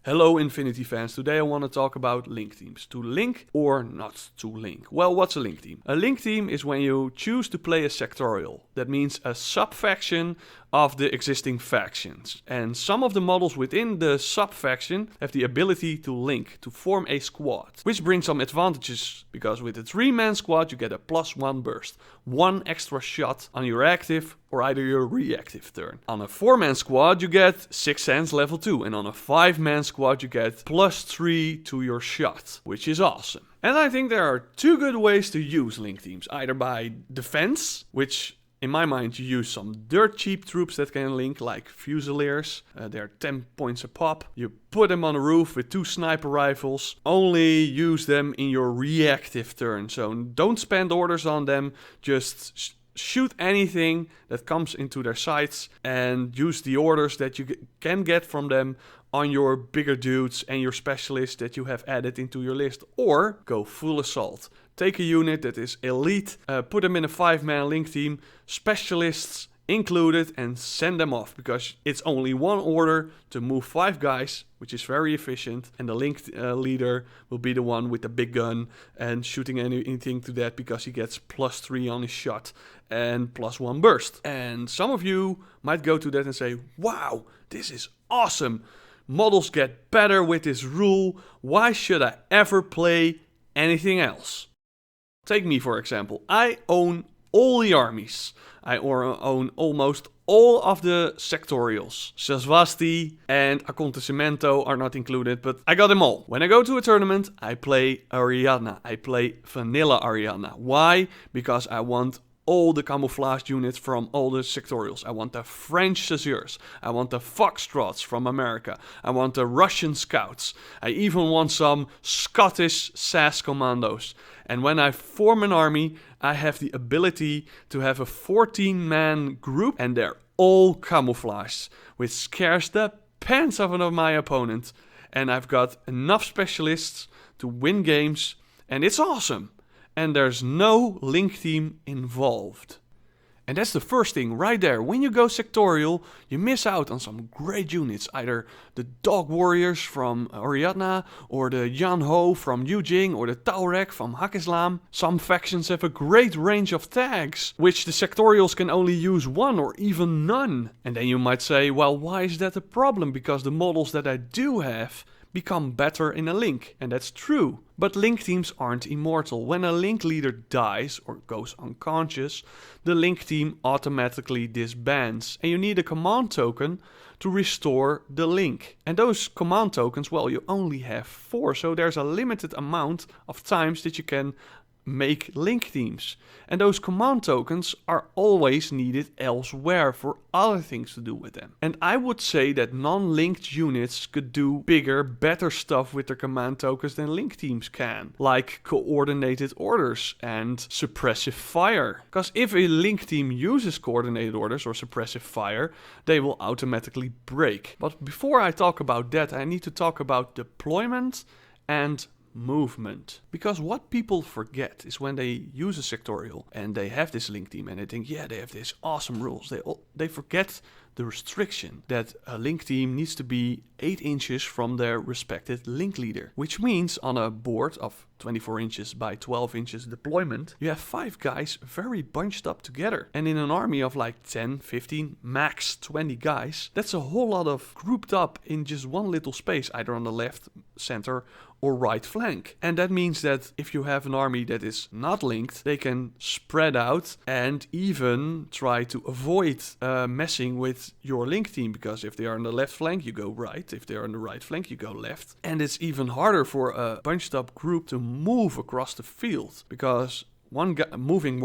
Hello Infinity fans, today I want to talk about link teams. To link or not to link? Well, what's a link team? A link team is when you choose to play a sectorial. That means a sub-faction of the existing factions. And some of the models within the sub-faction have the ability to link, to form a squad. Which brings some advantages, because with a 3-man squad you get a +1 burst. 1 extra shot on your active or either your reactive turn. On a 4-man squad you get 6 Sense level 2, and on a 5-man squad you get +3 to your shot, which is awesome. And I think there are 2 good ways to use link teams, either by defense, which in my mind you use some dirt cheap troops that can link, like Fusiliers. They're 10 points a pop. You put them on a roof with 2 sniper rifles. Only use them in your reactive turn, so don't spend orders on them, just shoot anything that comes into their sights and use the orders that you can get from them on your bigger dudes and your specialists that you have added into your list. Or go full assault. Take a unit that is elite, put them in a 5-man link team, specialists included, and send them off, because it's only 1 order to move 5 guys, which is very efficient, and the link leader will be the one with the big gun and shooting anything to that, because he gets +3 on his shot and +1 burst. And some of you might go to that and say, wow, this is awesome. Models get better with this rule. Why should I ever play anything else? Take me for example. I own all the armies. I own almost all of the sectorials. Sasvasti and Acontecimento are not included, but I got them all. When I go to a tournament, I play Ariadna. I play vanilla Ariadna. Why? Because I want all the camouflage units from all the sectorials. I want the French chasseurs. I want the Foxtrots from America. I want the Russian scouts. I even want some Scottish SAS commandos. And when I form an army, I have the ability to have a 14-man group, and they're all camouflaged, which scares the pants off of my opponent. And I've got enough specialists to win games, and it's awesome. And there's no link team involved. And that's the first thing right there. When you go sectorial, you miss out on some great units. Either the Dog Warriors from Ariadna, or the Yan Ho from Yujing, or the Taurek from Hakislam. Some factions have a great range of tags, which the sectorials can only use 1 or even none. And then you might say, well, why is that a problem? Because the models that I do have become better in a link, and that's true. But link teams aren't immortal. When a link leader dies or goes unconscious, the link team automatically disbands, and you need a command token to restore the link. And those command tokens, well, you only have 4, so there's a limited amount of times that you can make link teams. And those command tokens are always needed elsewhere for other things to do with them. And I would say that non-linked units could do bigger, better stuff with their command tokens than link teams can. Like coordinated orders and suppressive fire. Because if a link team uses coordinated orders or suppressive fire, they will automatically break. But before I talk about that, I need to talk about deployment and movement. Because what people forget is when they use a sectorial and they have this link team and they think, yeah, they have these awesome rules, they forget the restriction that a link team needs to be 8 inches from their respected link leader. Which means on a board of 24 inches by 12 inches deployment, you have 5 guys very bunched up together. And in an army of like 10, 15, max 20 guys, that's a whole lot of grouped up in just one little space, either on the left, center, or right flank. And that means that if you have an army that is not linked, they can spread out and even try to avoid messing with your link team, because if they are on the left flank, you go right. If they're on the right flank, you go left. And it's even harder for a bunched up group to move across the field, because one guy moving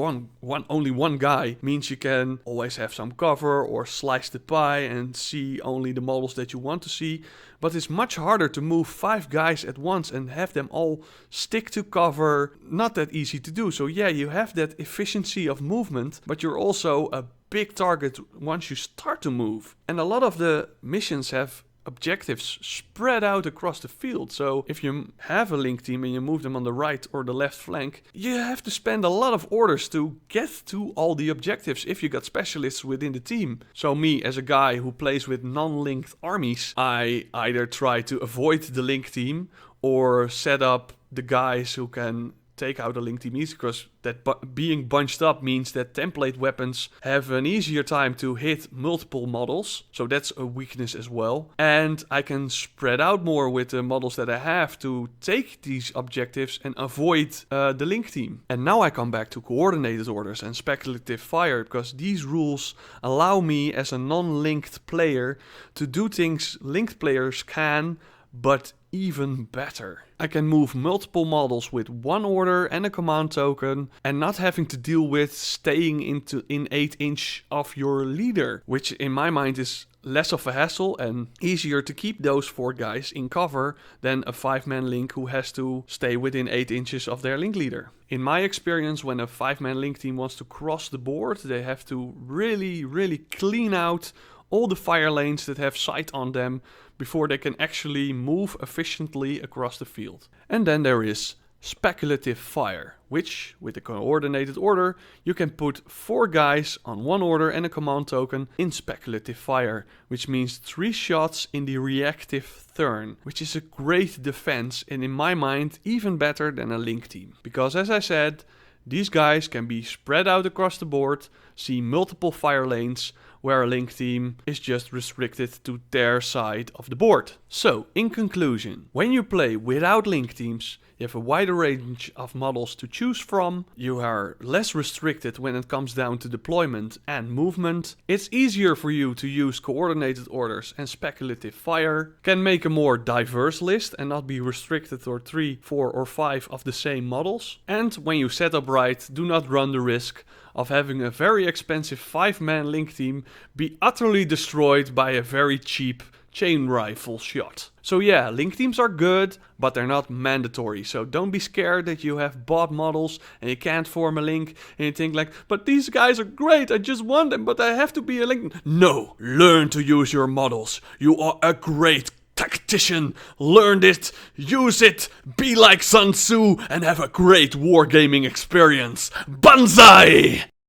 only one guy means you can always have some cover or slice the pie and see only the models that you want to see. But it's much harder to move 5 guys at once and have them all stick to cover. Not that easy to do. So yeah, you have that efficiency of movement, but you're also a big target once you start to move. And a lot of the missions have objectives spread out across the field. So if you have a link team and you move them on the right or the left flank, you have to spend a lot of orders to get to all the objectives if you got specialists within the team. So me, as a guy who plays with non-linked armies, I either try to avoid the link team or set up the guys who can take out a link team easy, because that being bunched up means that template weapons have an easier time to hit multiple models, so that's a weakness as well. And I can spread out more with the models that I have to take these objectives and avoid the link team. And now I come back to coordinated orders and speculative fire, because these rules allow me as a non-linked player to do things linked players can, but even better. I can move multiple models with one order and a command token and not having to deal with staying in 8-inch of your leader, which in my mind is less of a hassle and easier to keep those 4 guys in cover than a 5-man link who has to stay within 8 inches of their link leader. In my experience, when a 5-man link team wants to cross the board, they have to really clean out all the fire lanes that have sight on them before they can actually move efficiently across the field. And then there is speculative fire, which, with a coordinated order, you can put 4 guys on one order and a command token in speculative fire, which means 3 shots in the reactive turn, which is a great defense and in my mind even better than a link team. Because as I said, these guys can be spread out across the board, see multiple fire lanes, where a link team is just restricted to their side of the board. So, in conclusion, when you play without link teams, you have a wider range of models to choose from, you are less restricted when it comes down to deployment and movement, it's easier for you to use coordinated orders and speculative fire, can make a more diverse list and not be restricted to 3, 4 or 5 of the same models, and when you set up right, do not run the risk of having a very expensive 5-man link team be utterly destroyed by a very cheap chain rifle shot. So yeah, link teams are good, but they're not mandatory. So don't be scared that you have bought models and you can't form a link and you think like, but these guys are great, I just want them, but I have to be a link. No, learn to use your models. You are a great tactician. Learn it, use it, be like Sun Tzu and have a great wargaming experience. Banzai!